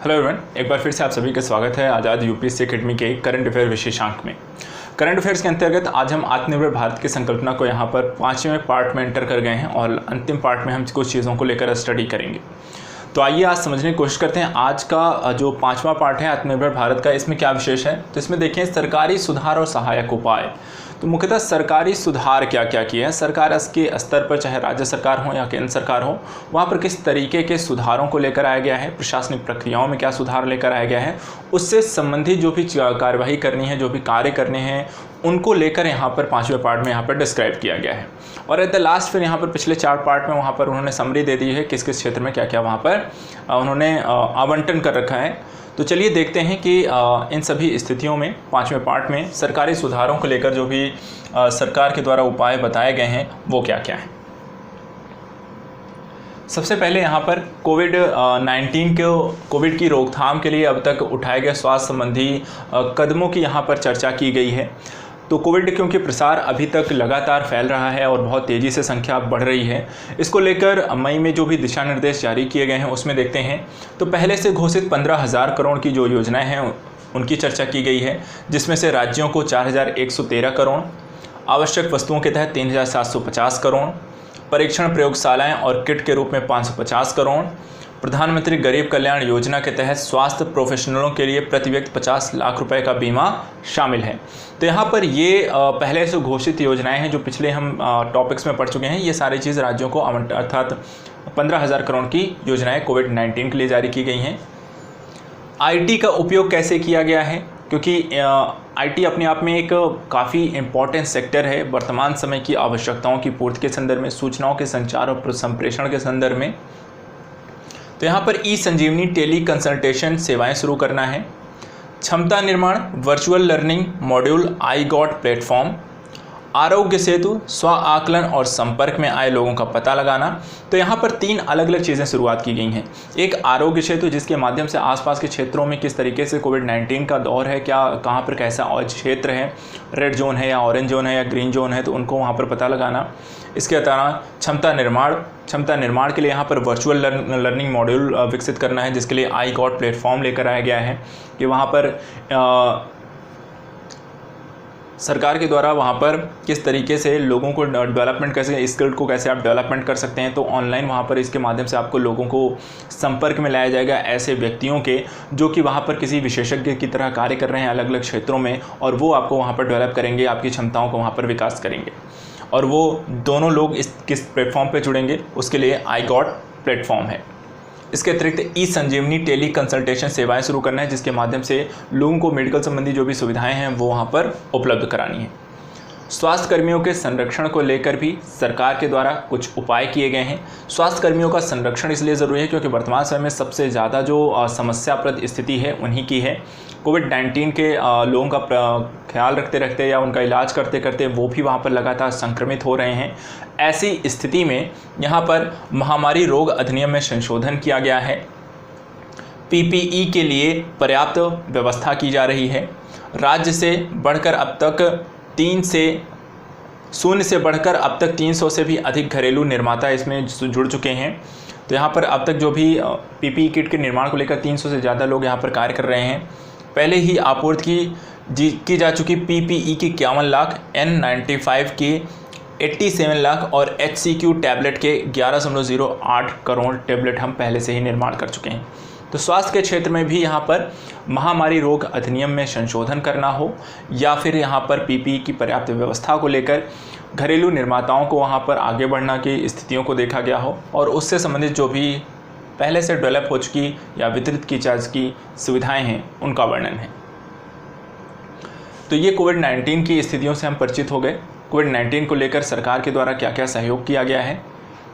Hello everyone, एक बार फिर से आप सभी का स्वागत है आज़ाद यूपीएससी एकेडमी के करंट अफेयर विशेषांक में। करंट अफेयर्स के अंतर्गत आज हम आत्मनिर्भर भारत की संकल्पना को यहाँ पर 5वें पार्ट में एंटर कर गए हैं और अंतिम पार्ट में हम कुछ चीज़ों को लेकर स्टडी करेंगे। तो आइए आज समझने की कोशिश करते हैं आज का जो 5वां पार्ट है आत्मनिर्भर भारत का, इसमें क्या विशेष है। तो इसमें देखें सरकारी सुधार और सहायक उपाय। तो मुख्यतः सरकारी सुधार क्या क्या किए हैं, सरकार के स्तर पर चाहे राज्य सरकार हो या केंद्र सरकार हो, वहाँ पर किस तरीके के सुधारों को लेकर आया गया है, प्रशासनिक प्रक्रियाओं में क्या सुधार लेकर आया गया है, उससे संबंधित जो भी कार्यवाही करनी है, जो भी कार्य करने हैं, उनको लेकर यहाँ पर 5वें पार्ट में यहाँ पर डिस्क्राइब किया गया है। और एट द लास्ट फिर यहाँ पर पिछले 4 पार्ट में वहाँ पर उन्होंने समरी दे दी है किस किस क्षेत्र में क्या क्या वहाँ पर उन्होंने आवंटन कर रखा है। तो चलिए देखते हैं कि इन सभी स्थितियों में 5वें पार्ट में सरकारी सुधारों को लेकर जो भी सरकार के द्वारा उपाय बताए गए हैं वो क्या क्या हैं। सबसे पहले यहाँ पर कोविड की रोकथाम के लिए अब तक उठाए गए स्वास्थ्य संबंधी कदमों की यहाँ पर चर्चा की गई है। तो कोविड क्योंकि प्रसार अभी तक लगातार फैल रहा है और बहुत तेज़ी से संख्या बढ़ रही है, इसको लेकर मई में जो भी दिशा निर्देश जारी किए गए हैं उसमें देखते हैं तो पहले से घोषित 15,000 करोड़ की जो योजनाएं हैं उनकी चर्चा की गई है, जिसमें से राज्यों को 4,113 करोड़, आवश्यक वस्तुओं के तहत 3,750 करोड़, परीक्षण प्रयोगशालाएँ और किट के रूप में 550 करोड़, प्रधानमंत्री गरीब कल्याण योजना के तहत स्वास्थ्य प्रोफेशनलों के लिए प्रति व्यक्ति 50 लाख रुपए का बीमा शामिल है। तो यहाँ पर ये पहले से घोषित योजनाएं हैं जो पिछले हम टॉपिक्स में पढ़ चुके हैं। ये सारी चीज़ राज्यों को अर्थात 15,000 करोड़ की योजनाएं कोविड-19 के लिए जारी की गई हैं। आईटी का उपयोग कैसे किया गया है, क्योंकि आईटी अपने आप में एक काफ़ी इम्पॉर्टेंट सेक्टर है वर्तमान समय की आवश्यकताओं की पूर्ति के संदर्भ में, सूचनाओं के संचार और संप्रेषण के संदर्भ में। तो यहाँ पर ई संजीवनी टेली कंसल्टेशन सेवाएं शुरू करना है, क्षमता निर्माण, virtual learning module, I got platform, Aarogya Setu, स्व आकलन और संपर्क में आए लोगों का पता लगाना। तो यहाँ पर 3 अलग अलग चीज़ें शुरुआत की गई हैं। एक आरोग्य सेतु जिसके माध्यम से आसपास के क्षेत्रों में किस तरीके से कोविड-19 का दौर है, क्या कहाँ पर कैसा और क्षेत्र है, रेड जोन है या ऑरेंज जोन है या ग्रीन जोन है, तो उनको वहाँ पर पता लगाना। इसके अलावा क्षमता निर्माण के लिए यहाँ पर वर्चुअल लर्निंग मॉड्यूल विकसित करना है, जिसके लिए आई गॉट प्लेटफॉर्म लेकर आया गया है कि वहाँ पर सरकार के द्वारा वहाँ पर किस तरीके से लोगों को डेवलपमेंट कैसे, स्किल को कैसे आप डेवलपमेंट कर सकते हैं। तो ऑनलाइन वहाँ पर इसके माध्यम से आपको लोगों को संपर्क में लाया जाएगा ऐसे व्यक्तियों के जो कि वहाँ पर किसी विशेषज्ञ की तरह कार्य कर रहे हैं अलग अलग क्षेत्रों में, और वो आपको वहाँ पर डेवलप करेंगे, आपकी क्षमताओं को वहाँ पर विकास करेंगे। और वो दोनों लोग किस प्लेटफॉर्म पर जुड़ेंगे उसके लिए आई गॉट प्लेटफॉर्म है। इसके अतिरिक्त ई संजीवनी टेली कंसल्टेशन सेवाएं शुरू करना है, जिसके माध्यम से लोगों को मेडिकल संबंधी जो भी सुविधाएं हैं वो वहां पर उपलब्ध करानी है। स्वास्थ्य कर्मियों के संरक्षण को लेकर भी सरकार के द्वारा कुछ उपाय किए गए हैं। स्वास्थ्य कर्मियों का संरक्षण इसलिए ज़रूरी है क्योंकि वर्तमान समय में सबसे ज़्यादा जो समस्याप्रद स्थिति है उन्हीं की है। कोविड-19 के लोगों का ख्याल रखते रखते या उनका इलाज करते करते वो भी वहाँ पर लगातार संक्रमित हो रहे हैं। ऐसी स्थिति में यहाँ पर महामारी रोग अधिनियम में संशोधन किया गया है। पीपीई के लिए पर्याप्त व्यवस्था की जा रही है। राज्य से बढ़कर अब तक 0 से बढ़कर अब तक 300 से भी अधिक घरेलू निर्माता इसमें जुड़ चुके हैं। तो यहाँ पर अब तक जो भी पीपीई किट के निर्माण को लेकर 300 से ज़्यादा लोग यहाँ पर कार्य कर रहे हैं। पहले ही आपूर्ति की जा चुकी पीपीई की 51 लाख, N95 की 87 लाख और HCQ टैबलेट के 11.08 करोड़ टैबलेट हम पहले से ही निर्माण कर चुके हैं। तो स्वास्थ्य के क्षेत्र में भी यहाँ पर महामारी रोग अधिनियम में संशोधन करना हो या फिर यहाँ पर पीपीई की पर्याप्त व्यवस्था को लेकर घरेलू निर्माताओं को वहाँ पर आगे बढ़ना की स्थितियों को देखा गया हो और उससे संबंधित जो भी पहले से डेवलप हो चुकी या वितरित की जा चुकी सुविधाएं हैं उनका वर्णन है। तो ये कोविड-19 की स्थितियों से हम परिचित हो गए। कोविड-19 को लेकर सरकार के द्वारा क्या क्या सहयोग किया गया है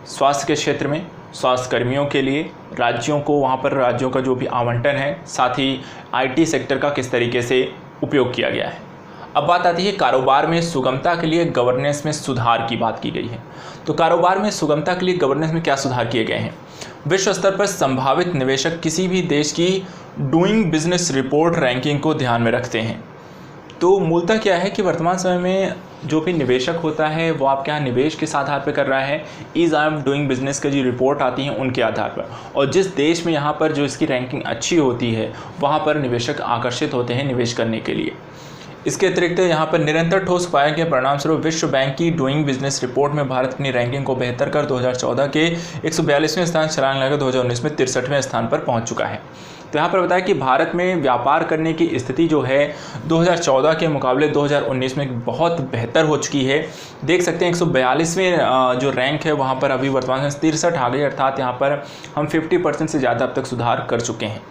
स्वास्थ्य के क्षेत्र में, स्वास्थ्य कर्मियों के लिए राज्यों को वहाँ पर राज्यों का जो भी आवंटन है, साथ ही आईटी सेक्टर का किस तरीके से उपयोग किया गया है। अब बात आती है कारोबार में सुगमता के लिए गवर्नेंस में सुधार की बात की गई है। तो कारोबार में सुगमता के लिए गवर्नेंस में क्या सुधार किए गए हैं। विश्व स्तर पर संभावित निवेशक किसी भी देश की डूइंग बिजनेस रिपोर्ट रैंकिंग को ध्यान में रखते हैं। तो मूलतः क्या है कि वर्तमान समय में जो भी निवेशक होता है वो आपके यहाँ निवेश किस आधार पर कर रहा है, ईज़ ऑफ डूइंग बिजनेस का जो रिपोर्ट आती है उनके आधार पर, और जिस देश में यहाँ पर जो इसकी रैंकिंग अच्छी होती है वहाँ पर निवेशक आकर्षित होते हैं निवेश करने के लिए। इसके अतिरिक्त यहाँ पर निरंतर ठोस उपायों के परिणामस्वरूप विश्व बैंक की डूइंग बिजनेस रिपोर्ट में भारत अपनी रैंकिंग को बेहतर कर 2014 के 142वें स्थान छलांग लगाकर 2019 में 63वें स्थान पर पहुँच चुका है। तो यहाँ पर बताया कि भारत में व्यापार करने की स्थिति जो है 2014 के मुकाबले 2019 में बहुत बेहतर हो चुकी है। देख सकते हैं 142वें जो रैंक है वहाँ पर अभी वर्तमान में 63 आ गई, अर्थात यहाँ पर हम 50% से ज़्यादा अब तक सुधार कर चुके हैं।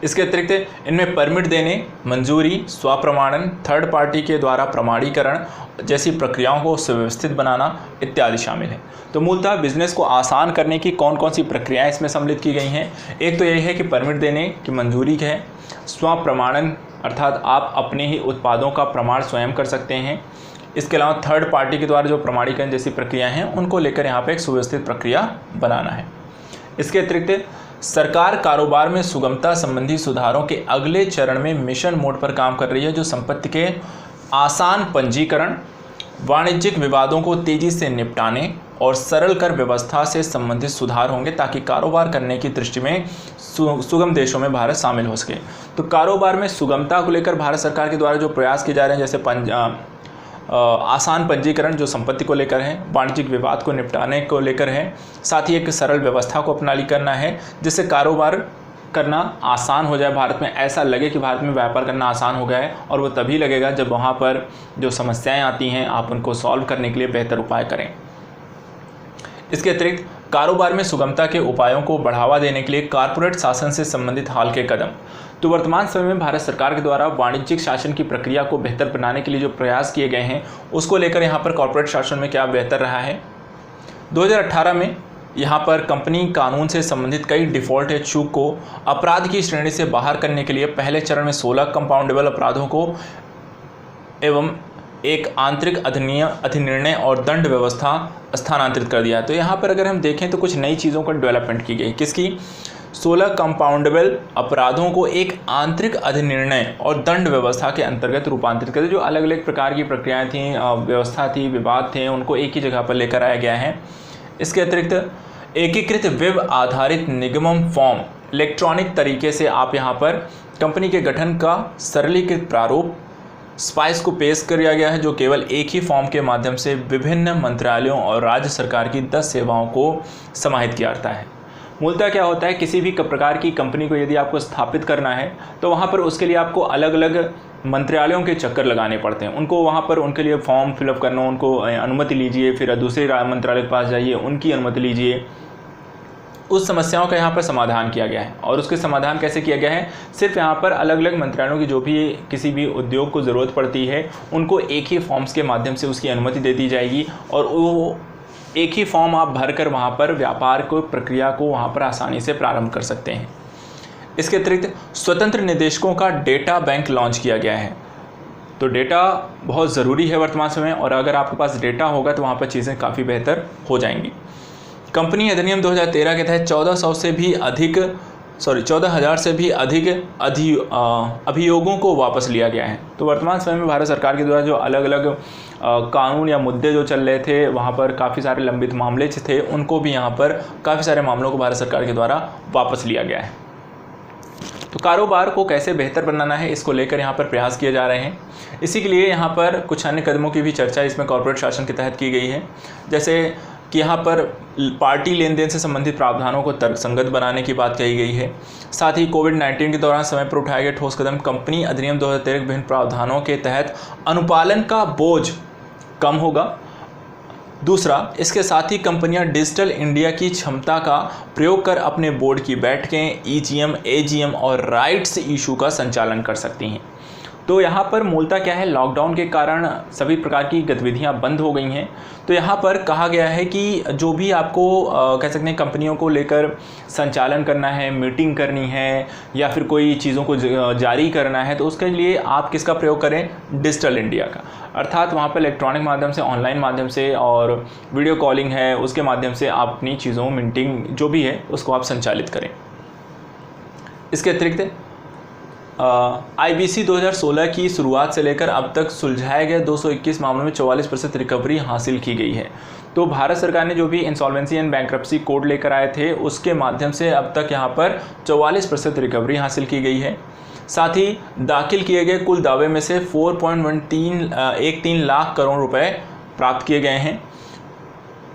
इसके अतिरिक्त इनमें परमिट देने, मंजूरी, स्वप्रमाणन, थर्ड पार्टी के द्वारा प्रमाणीकरण जैसी प्रक्रियाओं को सुव्यवस्थित बनाना इत्यादि शामिल है। तो मूलतः बिजनेस को आसान करने की कौन कौन सी प्रक्रियाएं इसमें सम्मिलित की गई हैं। एक तो यही है कि परमिट देने की मंजूरी है, स्वप्रमाणन अर्थात आप अपने ही उत्पादों का प्रमाण स्वयं कर सकते हैं। इसके अलावा थर्ड पार्टी के द्वारा जो प्रमाणीकरण जैसी प्रक्रियाएँ हैं उनको लेकर यहाँ पर एक सुव्यवस्थित प्रक्रिया बनाना है। इसके अतिरिक्त सरकार कारोबार में सुगमता संबंधी सुधारों के अगले चरण में मिशन मोड पर काम कर रही है, जो संपत्ति के आसान पंजीकरण, वाणिज्यिक विवादों को तेजी से निपटाने और सरल कर व्यवस्था से संबंधित सुधार होंगे, ताकि कारोबार करने की दृष्टि में सुगम देशों में भारत शामिल हो सके। तो कारोबार में सुगमता को लेकर भारत सरकार के द्वारा जो प्रयास किए जा रहे हैं, जैसे आसान पंजीकरण जो संपत्ति को लेकर है, वाणिज्यिक विवाद को निपटाने को लेकर है, साथ ही एक सरल व्यवस्था को अपनाली करना है जिससे कारोबार करना आसान हो जाए। भारत में ऐसा लगे कि भारत में व्यापार करना आसान हो गया है, और वो तभी लगेगा जब वहाँ पर जो समस्याएं आती हैं आप उनको सॉल्व करने के लिए बेहतर उपाय करें। इसके अतिरिक्त कारोबार में सुगमता के उपायों को बढ़ावा देने के लिए कॉर्पोरेट शासन से संबंधित हाल के कदम। तो वर्तमान समय में भारत सरकार के द्वारा वाणिज्यिक शासन की प्रक्रिया को बेहतर बनाने के लिए जो प्रयास किए गए हैं उसको लेकर यहाँ पर कॉर्पोरेट शासन में क्या बेहतर रहा है। 2018 में यहाँ पर कंपनी कानून से संबंधित कई डिफ़ॉल्ट या चूक को अपराध की श्रेणी से बाहर करने के लिए पहले चरण में 16 कंपाउंडेबल अपराधों को एवं एक आंतरिक अधिनिर्णय और दंड व्यवस्था स्थानांतरित कर दिया। तो यहाँ पर अगर हम देखें तो कुछ नई चीज़ों का डेवलपमेंट की गई। किसकी? 16 कंपाउंडेबल अपराधों को एक आंतरिक अधिनिर्णय और दंड व्यवस्था के अंतर्गत रूपांतरित कर दिया। जो अलग अलग प्रकार की प्रक्रियाएं थी, व्यवस्था थी, विवाद थे, उनको एक ही जगह पर लेकर आया गया है। इसके अतिरिक्त एकीकृत वेब आधारित निगमन फॉर्म इलेक्ट्रॉनिक तरीके से आप यहाँ पर कंपनी के गठन का सरलीकृत प्रारूप स्पाइस को पेश किया गया है, जो केवल एक ही फॉर्म के माध्यम से विभिन्न मंत्रालयों और राज्य सरकार की 10 सेवाओं को समाहित किया जाता है। मूलतः क्या होता है, किसी भी प्रकार की कंपनी को यदि आपको स्थापित करना है तो वहाँ पर उसके लिए आपको अलग अलग मंत्रालयों के चक्कर लगाने पड़ते हैं। उनको वहाँ पर उनके लिए फॉर्म फिलअप करना, उनको अनुमति लीजिए, फिर दूसरे मंत्रालय के पास जाइए, उनकी अनुमति लीजिए। उस समस्याओं का यहाँ पर समाधान किया गया है। और उसके समाधान कैसे किया गया है? सिर्फ यहाँ पर अलग अलग मंत्रालयों की जो भी किसी भी उद्योग को ज़रूरत पड़ती है उनको एक ही फॉर्म्स के माध्यम से उसकी अनुमति दे दी जाएगी, और वो एक ही फॉर्म आप भरकर वहाँ पर व्यापार को प्रक्रिया को वहाँ पर आसानी से प्रारंभ कर सकते हैं। इसके अतिरिक्त स्वतंत्र निदेशकों का डेटा बैंक लॉन्च किया गया है। तो डेटा बहुत ज़रूरी है वर्तमान समय, और अगर आपके पास डेटा होगा तो वहाँ पर चीज़ें काफ़ी बेहतर हो जाएंगी। कंपनी अधिनियम 2013 के तहत 14,000 से भी अधिक अभियोगों को वापस लिया गया है। तो वर्तमान समय में भारत सरकार के द्वारा जो अलग अलग कानून या मुद्दे जो चल रहे थे, वहाँ पर काफ़ी सारे लंबित मामले थे, उनको भी यहाँ पर काफ़ी सारे मामलों को भारत सरकार के द्वारा वापस लिया गया है। तो कारोबार को कैसे बेहतर बनाना है, इसको लेकर यहाँ पर प्रयास किए जा रहे हैं। इसी के लिए यहाँ पर कुछ अन्य कदमों की भी चर्चा इसमें कॉर्पोरेट शासन के तहत की गई है, जैसे कि यहाँ पर पार्टी लेन देन से संबंधित प्रावधानों को तर्कसंगत बनाने की बात कही गई है। साथ ही कोविड-19 के दौरान समय पर उठाए गए ठोस कदम कंपनी अधिनियम 2013 के विभिन्न प्रावधानों के तहत अनुपालन का बोझ कम होगा। दूसरा, इसके साथ ही कंपनियां डिजिटल इंडिया की क्षमता का प्रयोग कर अपने बोर्ड की बैठकें, EGM, AGM और राइट्स इशू का संचालन कर सकती हैं। तो यहाँ पर मूलतः क्या है, लॉकडाउन के कारण सभी प्रकार की गतिविधियाँ बंद हो गई हैं। तो यहाँ पर कहा गया है कि जो भी आपको कह सकते हैं कंपनियों को लेकर संचालन करना है, मीटिंग करनी है या फिर कोई चीज़ों को जारी करना है, तो उसके लिए आप किसका प्रयोग करें? डिजिटल इंडिया का। अर्थात वहाँ पर इलेक्ट्रॉनिक माध्यम से, ऑनलाइन माध्यम से और वीडियो कॉलिंग है, उसके माध्यम से आप अपनी चीज़ों, मीटिंग जो भी है उसको आप संचालित करें। इसके अतिरिक्त IBC 2016 की शुरुआत से लेकर अब तक सुलझाए गए 221 मामलों में 44% रिकवरी हासिल की गई है। तो भारत सरकार ने जो भी इंसॉल्वेंसी एंड बैंक्रप्सी कोड लेकर आए थे उसके माध्यम से अब तक यहाँ पर 44% रिकवरी हासिल की गई है। साथ ही दाखिल किए गए कुल दावे में से 4.13 लाख करोड़ रुपए प्राप्त किए गए हैं।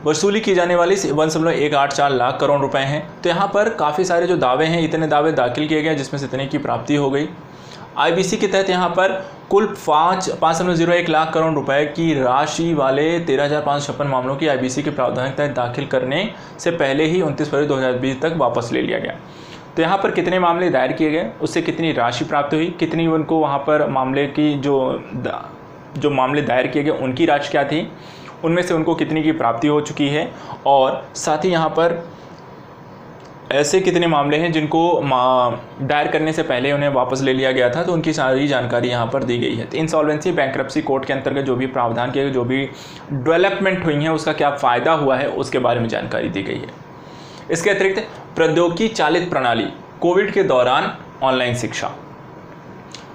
वसूली की जाने वाली 1.184 लाख करोड़ रुपए हैं। तो यहाँ पर काफ़ी सारे जो दावे हैं, इतने दावे दाखिल किए गए जिसमें से इतने की प्राप्ति हो गई। IBC के तहत यहाँ पर कुल 5.01 लाख करोड़ रुपए की राशि वाले 13,556 मामलों की IBC के प्रावधान के तहत दाखिल करने से पहले ही 29 फरवरी 2020 तक वापस ले लिया गया। तो यहाँ पर कितने मामले दायर किए गए, उससे कितनी राशि प्राप्त हुई, कितनी उनको वहाँ पर मामले की जो मामले दायर किए गए उनकी राशि क्या थी, उनमें से उनको कितनी की प्राप्ति हो चुकी है, और साथ ही यहाँ पर ऐसे कितने मामले हैं जिनको दायर करने से पहले उन्हें वापस ले लिया गया था, तो उनकी सारी जानकारी यहाँ पर दी गई है। तो इंसॉल्वेंसी बैंक्रप्सी कोड के अंतर्गत जो भी प्रावधान किए गए, जो भी डेवलपमेंट हुई हैं, उसका क्या फ़ायदा हुआ है उसके बारे में जानकारी दी गई है। इसके अतिरिक्त प्रौद्योगिकी चालित प्रणाली, कोविड के दौरान ऑनलाइन शिक्षा।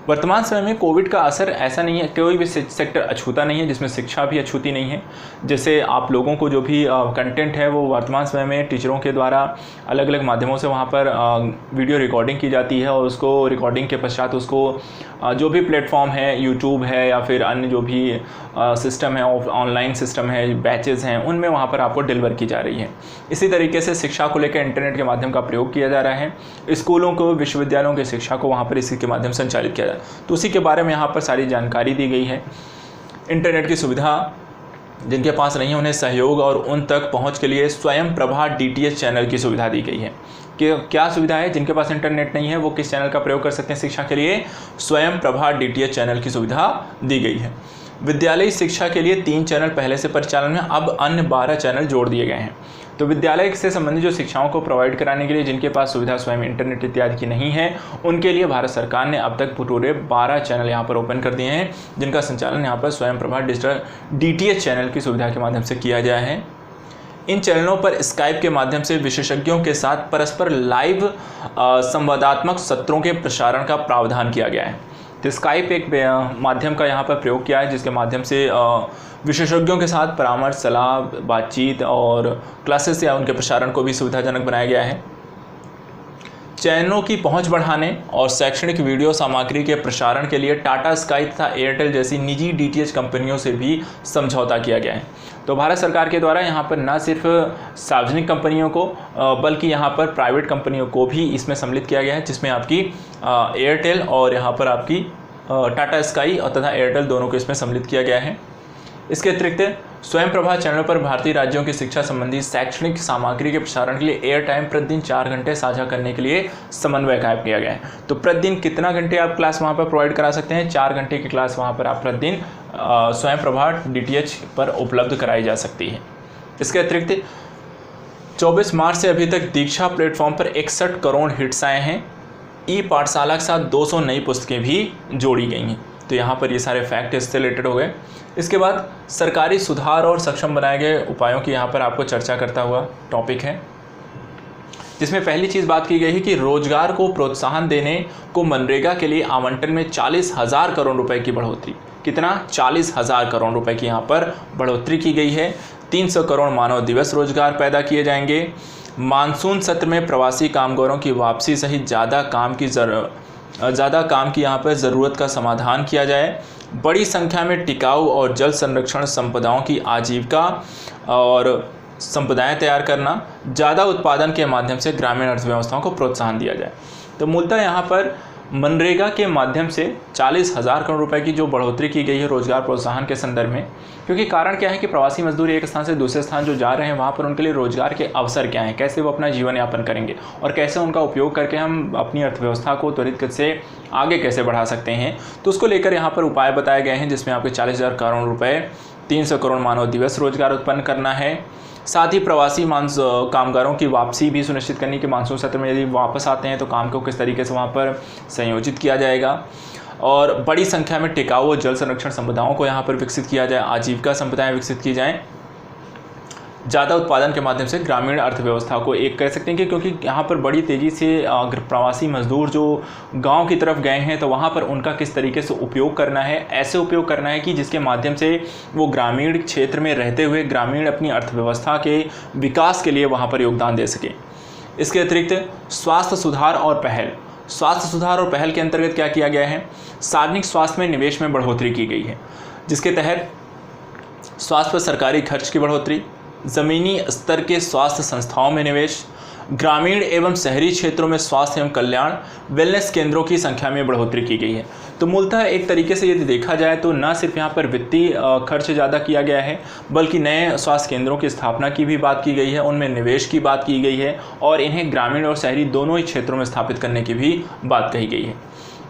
वर्तमान समय में कोविड का असर ऐसा नहीं है, कोई भी सेक्टर अछूता नहीं है जिसमें शिक्षा भी अछूती नहीं है। जैसे आप लोगों को जो भी कंटेंट है वो वर्तमान समय में टीचरों के द्वारा अलग अलग माध्यमों से वहाँ पर वीडियो रिकॉर्डिंग की जाती है, और उसको रिकॉर्डिंग के पश्चात उसको जो भी प्लेटफॉर्म है, यूट्यूब है या फिर अन्य जो भी सिस्टम है, ऑनलाइन सिस्टम है, बैचेज़ हैं, उनमें वहाँ पर आपको डिलीवर की जा रही है। इसी तरीके से शिक्षा को लेकर इंटरनेट के माध्यम का प्रयोग किया जा रहा है। स्कूलों को, विश्वविद्यालयों की शिक्षा को वहाँ पर इसी के माध्यम से संचालित किया जा रहा है। तो उसी के बारे में यहाँ पर सारी जानकारी दी गई है। इंटरनेट की सुविधा जिनके पास नहीं है उन्हें सहयोग और उन तक पहुँच के लिए स्वयं प्रभा DTH चैनल की सुविधा दी गई है। कि क्या सुविधा है, जिनके पास इंटरनेट नहीं है वो किस चैनल का प्रयोग कर सकते हैं शिक्षा के लिए, स्वयं प्रभा DTH चैनल की सुविधा दी गई है। विद्यालयी शिक्षा के लिए 3 चैनल पहले से परिचालन में, अब अन्य 12 चैनल जोड़ दिए गए हैं। तो विद्यालय से संबंधित जो शिक्षाओं को प्रोवाइड कराने के लिए जिनके पास सुविधा स्वयं इंटरनेट इत्यादि की नहीं है, उनके लिए भारत सरकार ने अब तक पूरे 12 चैनल यहाँ पर ओपन कर दिए हैं, जिनका संचालन यहाँ पर स्वयं प्रभा DTH चैनल की सुविधा के माध्यम से किया गया है। इन चैनलों पर स्काइप के माध्यम से विशेषज्ञों के साथ परस्पर लाइव संवादात्मक सत्रों के प्रसारण का प्रावधान किया गया है। तो स्काइप एक माध्यम का यहाँ पर प्रयोग किया है, जिसके माध्यम से विशेषज्ञों के साथ परामर्श, सलाह, बातचीत और क्लासेस या उनके प्रसारण को भी सुविधाजनक बनाया गया है। चैनलों की पहुंच बढ़ाने और शैक्षणिक वीडियो सामग्री के प्रसारण के लिए टाटा स्काई तथा एयरटेल जैसी निजी DTH कंपनियों से भी समझौता किया गया है। तो भारत सरकार के द्वारा यहाँ पर न सिर्फ सार्वजनिक कंपनियों को बल्कि यहाँ पर प्राइवेट कंपनियों को भी इसमें सम्मिलित किया गया है, जिसमें आपकी एयरटेल और यहाँ पर आपकी टाटा स्काई और तथा एयरटेल दोनों को इसमें सम्मिलित किया गया है। इसके अतिरिक्त स्वयं प्रभा चैनल पर भारतीय राज्यों की शिक्षा संबंधी शैक्षणिक सामग्री के प्रसारण के लिए एयर टाइम प्रतिदिन 4 घंटे साझा करने के लिए समन्वय कायम किया गया है। तो प्रतिदिन कितना घंटे आप क्लास वहाँ पर प्रोवाइड करा सकते हैं, 4 घंटे की क्लास वहाँ पर आप प्रतिदिन स्वयं प्रभा DTH पर उपलब्ध कराई जा सकती है। इसके अतिरिक्त 24 मार्च से अभी तक दीक्षा प्लेटफॉर्म पर 61 करोड़ हिट्स आए हैं। ई-पाठशाला के साथ 200 नई पुस्तकें भी जोड़ी गई हैं। तो यहाँ पर ये सारे फैक्ट इससे रिलेटेड हो गए। इसके बाद सरकारी सुधार और सक्षम बनाए गए उपायों की यहाँ पर आपको चर्चा करता हुआ टॉपिक है, जिसमें पहली चीज़ बात की गई है कि रोजगार को प्रोत्साहन देने को मनरेगा के लिए आवंटन में 40,000 करोड़ रुपए की बढ़ोतरी। कितना? 40,000 करोड़ रुपए की यहाँ पर बढ़ोतरी की गई है। 300 करोड़ मानव दिवस रोजगार पैदा किए जाएंगे। मानसून सत्र में प्रवासी कामगारों की वापसी सहित ज़्यादा काम की यहाँ पर ज़रूरत का समाधान किया जाए। बड़ी संख्या में टिकाऊ और जल संरक्षण संपदाओं की आजीविका और संपदाएं तैयार करना, ज़्यादा उत्पादन के माध्यम से ग्रामीण अर्थव्यवस्थाओं को प्रोत्साहन दिया जाए। तो मूलतः यहाँ पर मनरेगा के माध्यम से 40,000 करोड़ रुपए की जो बढ़ोतरी की गई है रोजगार प्रोत्साहन के संदर्भ में, क्योंकि कारण क्या है कि प्रवासी मजदूर एक स्थान से दूसरे स्थान जो जा रहे हैं वहाँ पर उनके लिए रोजगार के अवसर क्या हैं, कैसे वो अपना जीवन यापन करेंगे और कैसे उनका उपयोग करके हम अपनी अर्थव्यवस्था को त्वरित गति से आगे कैसे बढ़ा सकते हैं। तो उसको लेकर यहाँ पर उपाय बताए गए हैं, जिसमें आपके 40,000 करोड़ रुपये, 300 करोड़ मानव दिवस रोजगार उत्पन्न करना है। साथ ही प्रवासी कामगारों की वापसी भी सुनिश्चित करनी कि मानसून सत्र में यदि वापस आते हैं तो काम को किस तरीके से वहाँ पर संयोजित किया जाएगा, और बड़ी संख्या में टिकाऊ और जल संरक्षण संपदाओं को यहाँ पर विकसित किया जाए, आजीविका संपदाएं विकसित की जाएं। ज़्यादा उत्पादन के माध्यम से ग्रामीण अर्थव्यवस्था को एक कह सकते हैं कि, क्योंकि यहाँ पर बड़ी तेज़ी से प्रवासी मजदूर जो गांव की तरफ गए हैं तो वहाँ पर उनका किस तरीके से उपयोग करना है, ऐसे उपयोग करना है कि जिसके माध्यम से वो ग्रामीण क्षेत्र में रहते हुए ग्रामीण अपनी अर्थव्यवस्था के विकास के लिए वहाँ पर योगदान दे सकें। इसके अतिरिक्त स्वास्थ्य सुधार और पहल, स्वास्थ्य सुधार और पहल के अंतर्गत क्या किया गया है, सार्वजनिक स्वास्थ्य में निवेश में बढ़ोतरी की गई है, जिसके तहत स्वास्थ्य पर सरकारी खर्च की बढ़ोतरी, ज़मीनी स्तर के स्वास्थ्य संस्थाओं में निवेश, ग्रामीण एवं शहरी क्षेत्रों में स्वास्थ्य एवं कल्याण वेलनेस केंद्रों की संख्या में बढ़ोतरी की गई है। तो मूलतः एक तरीके से यदि देखा जाए तो न सिर्फ यहाँ पर वित्तीय खर्च ज़्यादा किया गया है, बल्कि नए स्वास्थ्य केंद्रों की स्थापना की भी बात की गई है, उनमें निवेश की बात की गई है और इन्हें ग्रामीण और शहरी दोनों ही क्षेत्रों में स्थापित करने की भी बात कही गई है।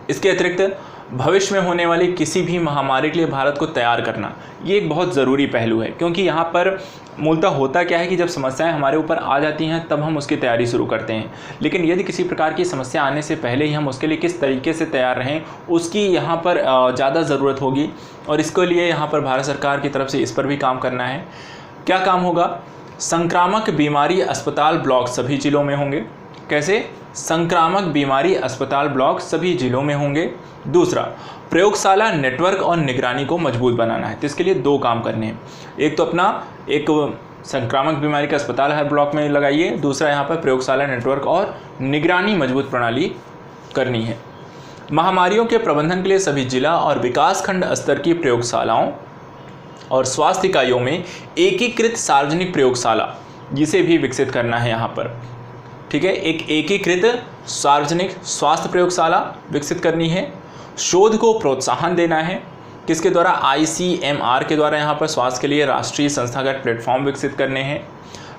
इसके अतिरिक्त भविष्य में होने वाली किसी भी महामारी के लिए भारत को तैयार करना, ये एक बहुत ज़रूरी पहलू है, क्योंकि यहाँ पर मूलतः होता क्या है कि जब समस्याएं हमारे ऊपर आ जाती हैं तब हम उसकी तैयारी शुरू करते हैं, लेकिन यदि किसी प्रकार की समस्या आने से पहले ही हम उसके लिए किस तरीके से तैयार रहें उसकी यहाँ पर ज़्यादा ज़रूरत होगी और इसके लिए यहाँ पर भारत सरकार की तरफ से इस पर भी काम करना है। क्या काम होगा, संक्रामक बीमारी अस्पताल ब्लॉक सभी जिलों में होंगे। कैसे, संक्रामक बीमारी अस्पताल ब्लॉक सभी जिलों में होंगे। दूसरा, प्रयोगशाला नेटवर्क और निगरानी को मजबूत बनाना है, तो इसके लिए दो काम करने हैं, एक तो अपना एक संक्रामक बीमारी का अस्पताल हर ब्लॉक में लगाइए, दूसरा यहाँ पर प्रयोगशाला नेटवर्क और निगरानी मजबूत प्रणाली करनी है। महामारियों के प्रबंधन के लिए सभी जिला और विकासखंड स्तर की प्रयोगशालाओं और स्वास्थ्य इकाइयों में एकीकृत सार्वजनिक प्रयोगशाला जिसे भी विकसित करना है यहाँ पर, ठीक है, एक एकीकृत सार्वजनिक स्वास्थ्य प्रयोगशाला विकसित करनी है। शोध को प्रोत्साहन देना है, किसके द्वारा, ICMR के द्वारा यहाँ पर स्वास्थ्य के लिए राष्ट्रीय संस्थागत प्लेटफॉर्म विकसित करने हैं।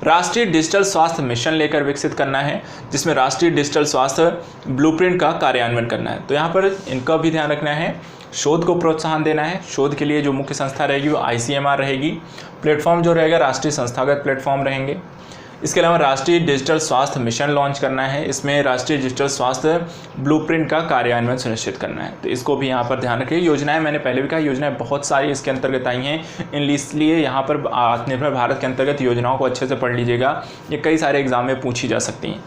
राष्ट्रीय डिजिटल स्वास्थ्य मिशन लेकर विकसित करना है, जिसमें राष्ट्रीय डिजिटल स्वास्थ्य ब्लूप्रिंट का कार्यान्वयन करना है। तो यहाँ पर इनका भी ध्यान रखना है, शोध को प्रोत्साहन देना है, शोध के लिए जो मुख्य संस्था रहेगी वो ICMR रहेगी, प्लेटफॉर्म जो रहेगा राष्ट्रीय संस्थागत प्लेटफॉर्म रहेंगे। इसके अलावा राष्ट्रीय डिजिटल स्वास्थ्य मिशन लॉन्च करना है, इसमें राष्ट्रीय डिजिटल स्वास्थ्य ब्लूप्रिंट का कार्यान्वयन सुनिश्चित करना है, तो इसको भी यहाँ पर ध्यान रखिए। योजनाएं मैंने पहले भी कहा, योजनाएं बहुत सारी इसके अंतर्गत आई हैं, इसलिए यहाँ पर आत्मनिर्भर भारत के अंतर्गत योजनाओं को अच्छे से पढ़ लीजिएगा, ये कई सारे एग्जाम में पूछी जा सकती हैं।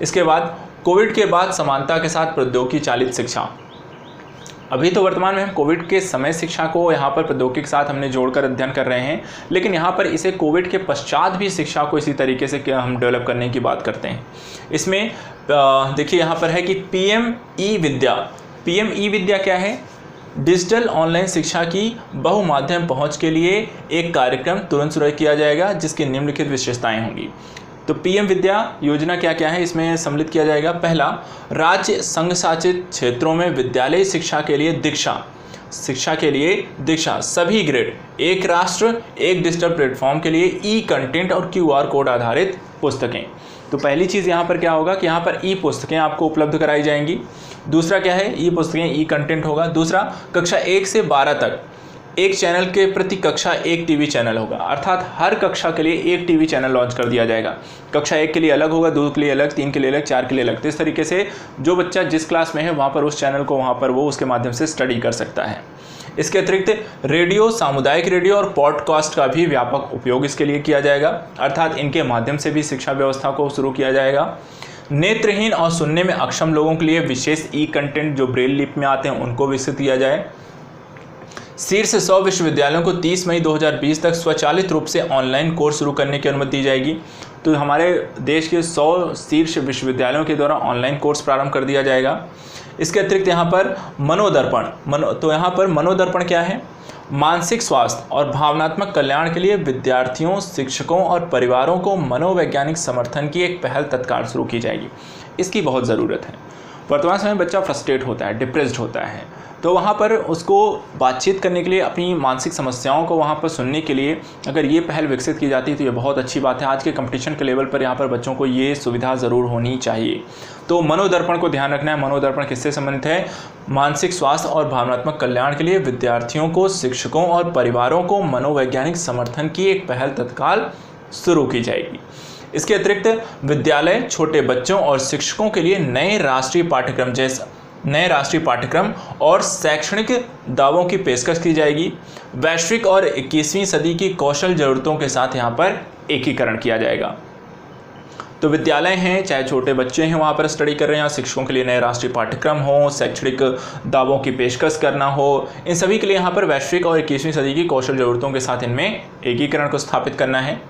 इसके बाद कोविड के बाद समानता के साथ प्रौद्योगिकी चालित शिक्षा। अभी तो वर्तमान में हम कोविड के समय शिक्षा को यहाँ पर प्रौद्योगिकी के साथ हमने जोड़कर अध्ययन कर रहे हैं, लेकिन यहाँ पर इसे कोविड के पश्चात भी शिक्षा को इसी तरीके से हम डेवलप करने की बात करते हैं। इसमें देखिए यहाँ पर है कि PM ई विद्या क्या है, डिजिटल ऑनलाइन शिक्षा की बहुमाध्यम पहुँच के लिए एक कार्यक्रम तुरंत शुरू किया जाएगा जिसकी निम्नलिखित विशेषताएँ होंगी। तो PM विद्या योजना क्या क्या है इसमें सम्मिलित किया जाएगा। पहला, राज्य संघ शासित क्षेत्रों में विद्यालय शिक्षा के लिए दीक्षा सभी ग्रेड, एक राष्ट्र एक डिजिटल प्लेटफॉर्म के लिए ई कंटेंट और QR कोड आधारित पुस्तकें। तो पहली चीज़ यहाँ पर क्या होगा कि यहाँ पर ई पुस्तकें आपको उपलब्ध कराई जाएंगी। दूसरा क्या है, ई पुस्तकें ई कंटेंट होगा। दूसरा, कक्षा 1 से 12 तक एक चैनल के प्रति कक्षा एक टीवी चैनल होगा, अर्थात हर कक्षा के लिए एक टीवी चैनल लॉन्च कर दिया जाएगा। कक्षा 1 के लिए अलग होगा, 2 के लिए अलग, 3 के लिए अलग, 4 के लिए अलग। तो इस तरीके से जो बच्चा जिस क्लास में है वहाँ पर उस चैनल को वहाँ पर वो उसके माध्यम से स्टडी कर सकता है। इसके अतिरिक्त रेडियो, सामुदायिक रेडियो और पॉडकास्ट का भी व्यापक उपयोग इसके लिए किया जाएगा, अर्थात इनके माध्यम से भी शिक्षा व्यवस्था को शुरू किया जाएगा। नेत्रहीन और सुनने में अक्षम लोगों के लिए विशेष ई कंटेंट जो ब्रेल लिपि में आते हैं उनको विकसित किया जाए। शीर्ष 100 विश्वविद्यालयों को 30 मई 2020 तक स्वचालित रूप से ऑनलाइन कोर्स शुरू करने की अनुमति दी जाएगी। तो हमारे देश के 100 शीर्ष विश्वविद्यालयों के द्वारा ऑनलाइन कोर्स प्रारंभ कर दिया जाएगा। इसके अतिरिक्त यहाँ पर मनोदर्पण क्या है, मानसिक स्वास्थ्य और भावनात्मक कल्याण के लिए विद्यार्थियों, शिक्षकों और परिवारों को मनोवैज्ञानिक समर्थन की एक पहल तत्काल शुरू की जाएगी। इसकी बहुत ज़रूरत है। वर्तमान समय में बच्चा फ्रस्ट्रेट होता है, डिप्रेस्ड होता है, तो वहाँ पर उसको बातचीत करने के लिए, अपनी मानसिक समस्याओं को वहाँ पर सुनने के लिए अगर ये पहल विकसित की जाती है तो ये बहुत अच्छी बात है। आज के कंपटीशन के लेवल पर यहाँ पर बच्चों को ये सुविधा ज़रूर होनी चाहिए। तो मनोदर्पण को ध्यान रखना है। मनोदर्पण किससे संबंधित है, मानसिक स्वास्थ्य और भावनात्मक कल्याण के लिए विद्यार्थियों को, शिक्षकों और परिवारों को मनोवैज्ञानिक समर्थन की एक पहल तत्काल शुरू की जाएगी। इसके अतिरिक्त विद्यालय छोटे बच्चों और शिक्षकों के लिए नए राष्ट्रीय पाठ्यक्रम नए राष्ट्रीय पाठ्यक्रम और शैक्षणिक दावों की पेशकश की जाएगी। वैश्विक और 21वीं सदी की कौशल ज़रूरतों के साथ यहाँ पर एकीकरण किया जाएगा। तो विद्यालय हैं, चाहे छोटे बच्चे हैं वहाँ पर स्टडी कर रहे हैं, शिक्षकों के लिए नए राष्ट्रीय पाठ्यक्रम हो, शैक्षणिक दावों की पेशकश करना हो, इन सभी के लिए यहाँ पर वैश्विक और 21वीं सदी की कौशल ज़रूरतों के साथ इनमें एकीकरण को स्थापित करना है।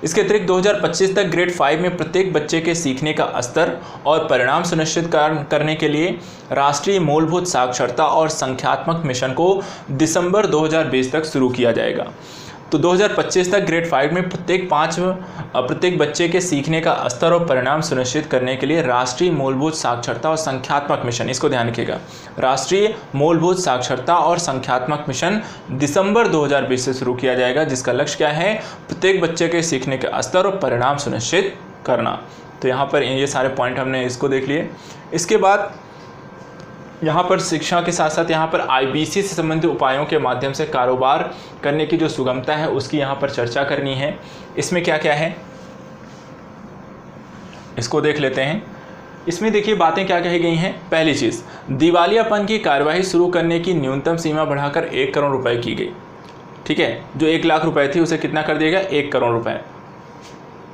इसके अतिरिक्त 2025 तक ग्रेड 5 में प्रत्येक बच्चे के सीखने का स्तर और परिणाम सुनिश्चित करने के लिए राष्ट्रीय मूलभूत साक्षरता और संख्यात्मक मिशन को दिसंबर 2020 तक शुरू किया जाएगा। तो 2025 तक ग्रेड 5 में प्रत्येक बच्चे के सीखने का स्तर और परिणाम सुनिश्चित करने के लिए राष्ट्रीय मूलभूत साक्षरता और संख्यात्मक मिशन, इसको ध्यान रखिएगा, राष्ट्रीय मूलभूत साक्षरता और संख्यात्मक मिशन दिसंबर 2020 से शुरू किया जाएगा, जिसका लक्ष्य क्या है, प्रत्येक बच्चे के सीखने का स्तर और परिणाम सुनिश्चित करना। तो यहाँ पर ये सारे पॉइंट हमने इसको देख लिए। इसके बाद यहाँ पर शिक्षा के साथ साथ यहाँ पर आईबीसी से संबंधित उपायों के माध्यम से कारोबार करने की जो सुगमता है उसकी यहाँ पर चर्चा करनी है। इसमें क्या क्या है इसको देख लेते हैं। इसमें देखिए बातें क्या कही गई हैं। पहली चीज़, दिवालियापन की कार्यवाही शुरू करने की न्यूनतम सीमा बढ़ाकर 1 करोड़ रुपए की गई। ठीक है, जो 1 लाख रुपए थी उसे कितना कर दिया गया, 1 करोड़ रुपए,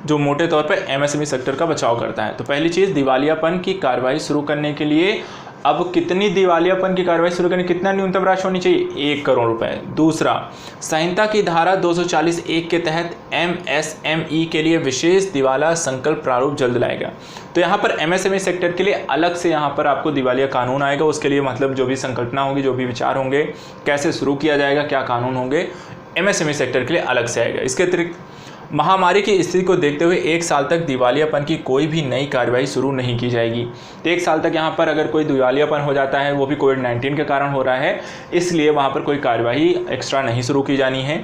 जो मोटे तौर पर एमएसएमई सेक्टर का बचाव करता है। तो पहली चीज़, दिवालियापन की कार्यवाही शुरू करने के लिए अब कितनी दिवालियापन की कार्रवाई शुरू करने, कितना न्यूनतम राशि होनी चाहिए, 1 करोड़ रुपए। दूसरा, संहिता की धारा 240(1) के तहत एमएसएमई के लिए विशेष दिवाला संकल्प प्रारूप जल्द लाएगा। तो यहाँ पर एमएसएमई सेक्टर के लिए अलग से यहाँ पर आपको दिवालिया कानून आएगा। उसके लिए मतलब जो भी संकल्पना होगी, जो भी विचार होंगे, कैसे शुरू किया जाएगा, क्या कानून होंगे, एमएसएमई सेक्टर के लिए अलग से आएगा। इसके अतिरिक्त महामारी की स्थिति को देखते हुए 1 साल तक दिवालियापन की कोई भी नई कार्रवाई शुरू नहीं की जाएगी। तो 1 साल तक यहाँ पर अगर कोई दिवालियापन हो जाता है, वो भी कोविड-19 के कारण हो रहा है, इसलिए वहाँ पर कोई कार्रवाई एक्स्ट्रा नहीं शुरू की जानी है।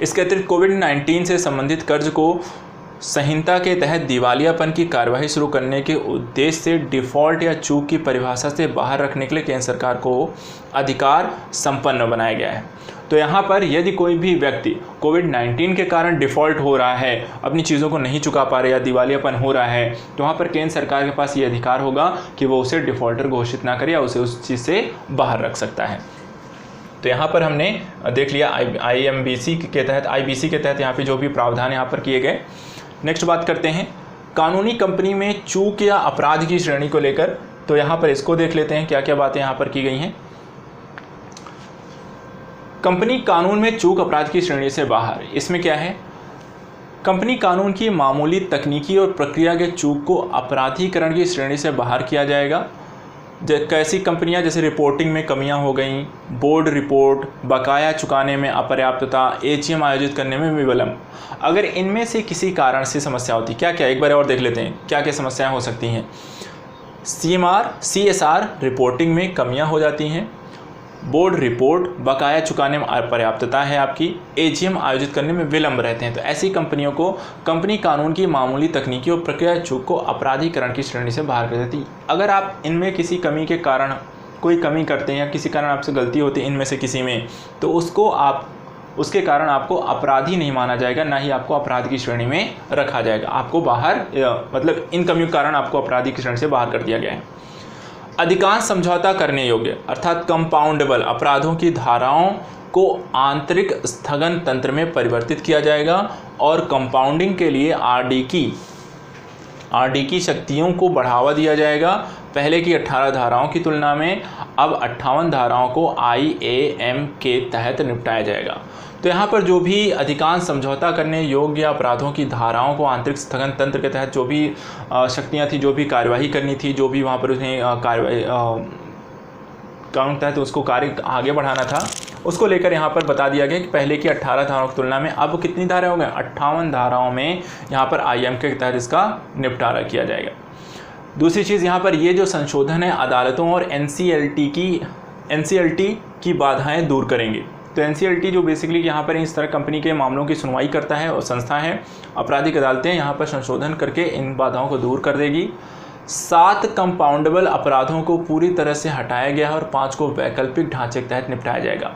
इसके अतिरिक्त कोविड-19 से संबंधित कर्ज को संहिता के तहत दिवालियापन की कार्यवाही शुरू करने के उद्देश्य से डिफ़ॉल्ट या चूक की परिभाषा से बाहर रखने के लिए केंद्र सरकार को अधिकार संपन्न बनाया गया है। तो यहाँ पर यदि कोई भी व्यक्ति कोविड-19 के कारण डिफ़ॉल्ट हो रहा है, अपनी चीज़ों को नहीं चुका पा रहे या दिवालियापन हो रहा है, तो वहाँ पर केंद्र सरकार के पास ये अधिकार होगा कि वो उसे डिफ़ॉल्टर घोषित ना करे या उसे उस चीज़ से बाहर रख सकता है। तो यहाँ पर हमने देख लिया आईबीसी के तहत यहाँ पे जो भी प्रावधान यहाँ पर किए गए। नेक्स्ट बात करते हैं कानूनी कंपनी में चूक या अपराध की श्रेणी को लेकर। तो यहाँ पर इसको देख लेते हैं क्या क्या बातें यहाँ पर की गई हैं। कंपनी कानून में चूक अपराध की श्रेणी से बाहर, इसमें क्या है, कंपनी कानून की मामूली तकनीकी और प्रक्रिया के चूक को अपराधीकरण की श्रेणी से बाहर किया जाएगा। कैसी कंपनियां, जैसे रिपोर्टिंग में कमियां हो गई, बोर्ड रिपोर्ट, बकाया चुकाने में अपर्याप्तता, एजीएम आयोजित करने में विलंब, अगर इनमें से किसी कारण से समस्या होती, क्या क्या, एक बार और देख लेते हैं क्या क्या समस्याएं हो सकती हैं। CSR रिपोर्टिंग में कमियां हो जाती हैं, बोर्ड रिपोर्ट, बकाया चुकाने में अपर्याप्तता है आपकी, एजीएम आयोजित करने में विलंब रहते हैं। तो ऐसी कंपनियों को कंपनी कानून की मामूली तकनीकी और प्रक्रिया चूक को अपराधीकरण की श्रेणी से बाहर कर देती। अगर आप इनमें किसी कमी के कारण कोई कमी करते हैं या किसी कारण आपसे गलती होती है इनमें से किसी में, तो उसके कारण आपको अपराधी नहीं माना जाएगा, ना ही आपको अपराध की श्रेणी में रखा जाएगा। आपको बाहर मतलब इन कमियों के कारण आपको अपराधी की श्रेणी से बाहर कर दिया गया है। अधिकांश समझौता करने योग्य अर्थात कंपाउंडेबल अपराधों की धाराओं को आंतरिक स्थगन तंत्र में परिवर्तित किया जाएगा और कंपाउंडिंग के लिए आरडी की शक्तियों को बढ़ावा दिया जाएगा। पहले की 18 धाराओं की तुलना में अब 58 धाराओं को IAM के तहत निपटाया जाएगा। तो यहाँ पर जो भी अधिकांश समझौता करने योग्य अपराधों की धाराओं को आंतरिक स्थगन तंत्र के तहत जो भी शक्तियाँ थी, जो भी कार्यवाही करनी थी, जो भी वहाँ पर उन्हें कार्यवाही कानून के तहत उसको कार्य आगे बढ़ाना था, उसको लेकर यहाँ पर बता दिया गया कि पहले की 18 धाराओं की तुलना में अब कितनी धाराएं हो गए, 58 धाराओं में यहाँ पर IAM के तहत इसका निपटारा किया जाएगा। दूसरी चीज़, यहाँ पर ये जो संशोधन है अदालतों और NCLT की बाधाएं दूर करेंगे। तो NCLT जो बेसिकली यहाँ पर इस तरह कंपनी के मामलों की सुनवाई करता है और संस्था है, आपराधिक अदालतें यहाँ पर संशोधन करके इन बाधाओं को दूर कर देगी। 7 कंपाउंडेबल अपराधों को पूरी तरह से हटाया गया है और 5 को वैकल्पिक ढांचे के तहत निपटाया जाएगा।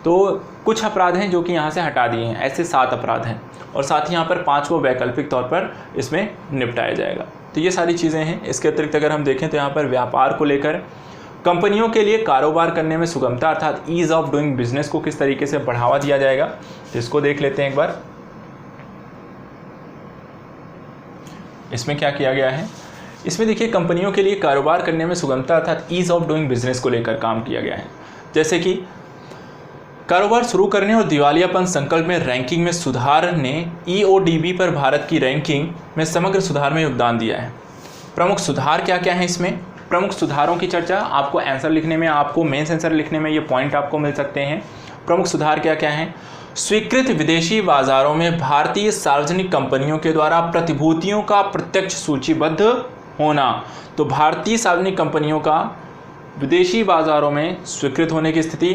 तो कुछ अपराध हैं जो कि यहाँ से हटा दिए हैं, ऐसे 7 अपराध हैं, और साथ ही यहाँ पर 5 को वैकल्पिक तौर पर इसमें निपटाया जाएगा। तो ये सारी चीज़ें हैं। इसके अतिरिक्त अगर हम देखें तो यहाँ पर व्यापार को लेकर कंपनियों के लिए कारोबार करने में सुगमता अर्थात ईज ऑफ डूइंग बिजनेस को किस तरीके से बढ़ावा दिया जाएगा, तो इसको देख लेते हैं एक बार। इसमें क्या किया गया है, इसमें देखिए कंपनियों के लिए कारोबार करने में सुगमता अर्थात ईज ऑफ डूइंग बिजनेस को लेकर काम किया गया है। जैसे कि कारोबार शुरू करने और दिवालियापन संकल्प में रैंकिंग में सुधार ने EODB पर भारत की रैंकिंग में समग्र सुधार में योगदान दिया है। प्रमुख सुधार क्या क्या है, इसमें प्रमुख सुधारों की चर्चा आपको आंसर लिखने में, आपको मेंस आंसर लिखने में ये पॉइंट आपको मिल सकते हैं। प्रमुख सुधार क्या क्या हैं, स्वीकृत विदेशी बाजारों में भारतीय सार्वजनिक कंपनियों के द्वारा प्रतिभूतियों का प्रत्यक्ष सूचीबद्ध होना। तो भारतीय सार्वजनिक कंपनियों का विदेशी बाजारों में स्वीकृत होने की स्थिति,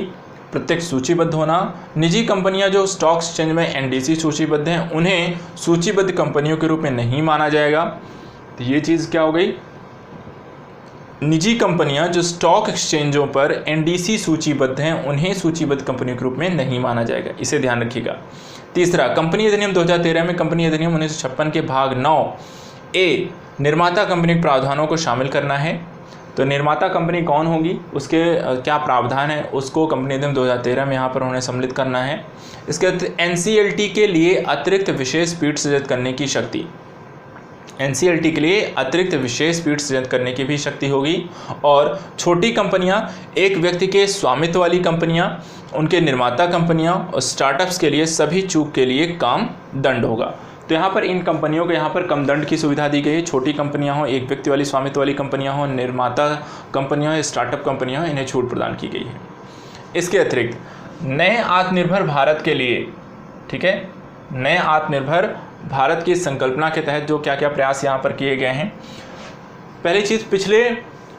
प्रत्यक्ष सूचीबद्ध होना। निजी कंपनियां जो स्टॉक एक्सचेंज में NDC सूचीबद्ध हैं उन्हें सूचीबद्ध कंपनियों के रूप में नहीं माना जाएगा। तो ये चीज़ क्या हो गई, निजी कंपनियां जो स्टॉक एक्सचेंजों पर NDC सूचीबद्ध हैं उन्हें सूचीबद्ध कंपनियों के रूप में नहीं माना जाएगा, इसे ध्यान रखिएगा। तीसरा, कंपनी अधिनियम 2013 में कंपनी अधिनियम 1956 के भाग 9A निर्माता कंपनी के प्रावधानों को शामिल करना है। तो निर्माता कंपनी कौन होगी, उसके क्या प्रावधान है, उसको कंपनी अधिनियम 2013 में यहाँ पर उन्हें सम्मिलित करना है। इसके अतिरिक्त NCLT के लिए अतिरिक्त विशेष पीठ सृजित करने की शक्ति, NCLT के लिए अतिरिक्त विशेष पीठ सृजित करने की भी शक्ति होगी। और छोटी कंपनियां, एक व्यक्ति के स्वामित्व वाली कंपनियां, उनके निर्माता कंपनियां और स्टार्टअप्स के लिए सभी चूक के लिए काम दंड होगा। तो यहाँ पर इन कंपनियों को यहाँ पर कम दंड की सुविधा दी गई है। छोटी कंपनियां हों, एक व्यक्ति वाली स्वामित्व वाली कंपनियां हों, निर्माता कंपनियां हों, स्टार्टअप कंपनियां हों, इन्हें छूट प्रदान की गई है। इसके अतिरिक्त नए आत्मनिर्भर भारत के लिए, ठीक है, नए आत्मनिर्भर भारत की संकल्पना के तहत जो क्या क्या प्रयास यहाँ पर किए गए हैं। पहली चीज़, पिछले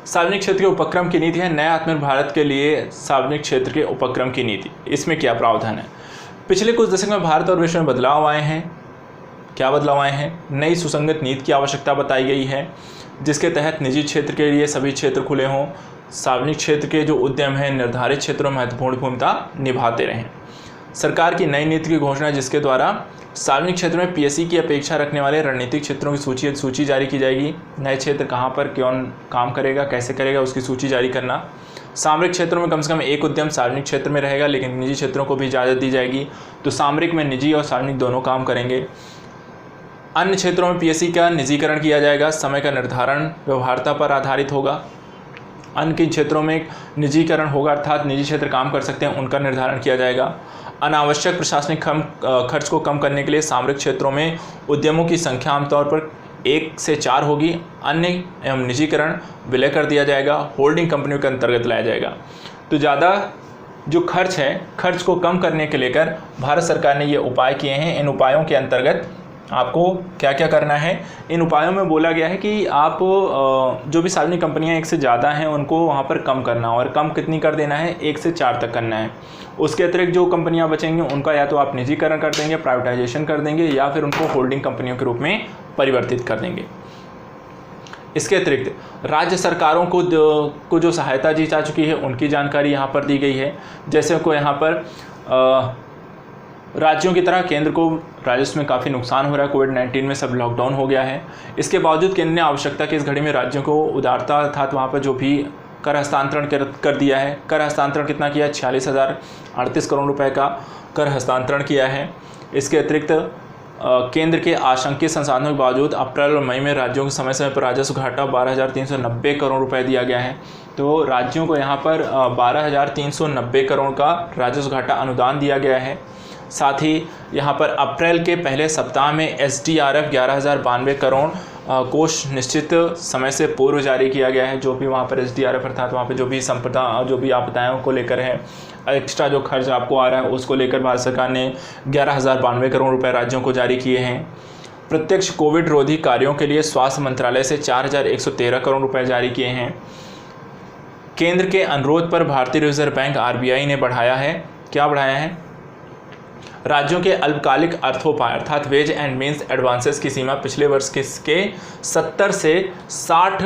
सार्वजनिक क्षेत्र के उपक्रम की नीति है नए आत्मनिर्भर भारत के लिए सार्वजनिक क्षेत्र के उपक्रम की नीति। इसमें क्या प्रावधान है, पिछले कुछ दशक में भारत और विश्व में बदलाव आए हैं। क्या बदलाव आए हैं, नई सुसंगत नीति की आवश्यकता बताई गई है जिसके तहत निजी क्षेत्र के लिए सभी क्षेत्र खुले हों, सार्वजनिक क्षेत्र के जो उद्यम हैं निर्धारित क्षेत्रों में महत्वपूर्ण भूमिका निभाते रहें। सरकार की नई नीति की घोषणा जिसके द्वारा सार्वजनिक क्षेत्र में PSE की अपेक्षा रखने वाले रणनीतिक क्षेत्रों की सूची जारी की जाएगी। नए क्षेत्र कहाँ पर कौन काम करेगा, कैसे करेगा, उसकी सूची जारी करना। सामरिक क्षेत्रों में कम से कम एक उद्यम सार्वजनिक क्षेत्र में रहेगा, लेकिन निजी क्षेत्रों को भी इजाज़त दी जाएगी। तो सामरिक में निजी और सार्वजनिक दोनों काम करेंगे। अन्य क्षेत्रों में PSE का निजीकरण किया जाएगा, समय का निर्धारण व्यवहार्यता पर आधारित होगा। अन्य किन क्षेत्रों में निजीकरण होगा अर्थात निजी क्षेत्र काम कर सकते हैं उनका निर्धारण किया जाएगा। अनावश्यक प्रशासनिक खर्च को कम करने के लिए सामरिक क्षेत्रों में उद्यमों की संख्या आमतौर पर 1 से 4 होगी। अन्य एवं निजीकरण विलय कर दिया जाएगा, होल्डिंग कंपनियों के अंतर्गत लाया जाएगा। तो ज़्यादा जो खर्च है, खर्च को कम करने के लेकर भारत सरकार ने ये उपाय किए हैं। इन उपायों के अंतर्गत आपको क्या क्या करना है, इन उपायों में बोला गया है कि आप जो भी सार्वजनिक कंपनियां 1 से ज़्यादा हैं उनको वहां पर कम करना, और कम कितनी कर देना है, 1 से 4 तक करना है। उसके अतिरिक्त जो कंपनियां बचेंगी उनका या तो आप निजीकरण कर देंगे, प्राइवेटाइजेशन कर देंगे, या फिर उनको होल्डिंग कंपनियों के रूप में परिवर्तित कर देंगे। इसके अतिरिक्त राज्य सरकारों को जो सहायता दी जा चुकी है उनकी जानकारी यहाँ पर दी गई है। जैसे को यहाँ पर राज्यों की तरह केंद्र को राजस्व में काफ़ी नुकसान हो रहा है, कोविड-19 में सब लॉकडाउन हो गया है। इसके बावजूद केंद्र ने आवश्यकता की इस घड़ी में राज्यों को उदारता अर्थात वहाँ पर जो भी कर हस्तांतरण कर दिया है। कर हस्तांतरण कितना किया, 46,038 करोड़ रुपए का कर हस्तांतरण किया है। इसके अतिरिक्त केंद्र के आशंकित संसाधनों के बावजूद अप्रैल और मई में राज्यों को समय समय पर राजस्व घाटा 12,390 करोड़ रुपए दिया गया है। तो राज्यों को यहाँ पर 12,390 करोड़ का राजस्व घाटा अनुदान दिया गया है। साथ ही यहाँ पर अप्रैल के पहले सप्ताह में SDRF 11,092 करोड़ कोष निश्चित समय से पूर्व जारी किया गया है। जो भी वहाँ पर SDRF अर्थात वहाँ पर जो भी संपदा, जो भी आपदाओं को लेकर है, एक्स्ट्रा जो खर्च आपको आ रहा है उसको लेकर भारत सरकार ने 11,092 करोड़ रुपए राज्यों को जारी किए हैं। प्रत्यक्ष कोविड रोधी कार्यों के लिए स्वास्थ्य मंत्रालय से 4,113 करोड़ रुपए जारी किए हैं। केंद्र के अनुरोध पर भारतीय रिजर्व बैंक RBI ने बढ़ाया है, क्या बढ़ाया है, राज्यों के अल्पकालिक अर्थोपाय अर्थात वेज एंड मीन्स एडवांसेस की सीमा पिछले वर्ष के 70 से 60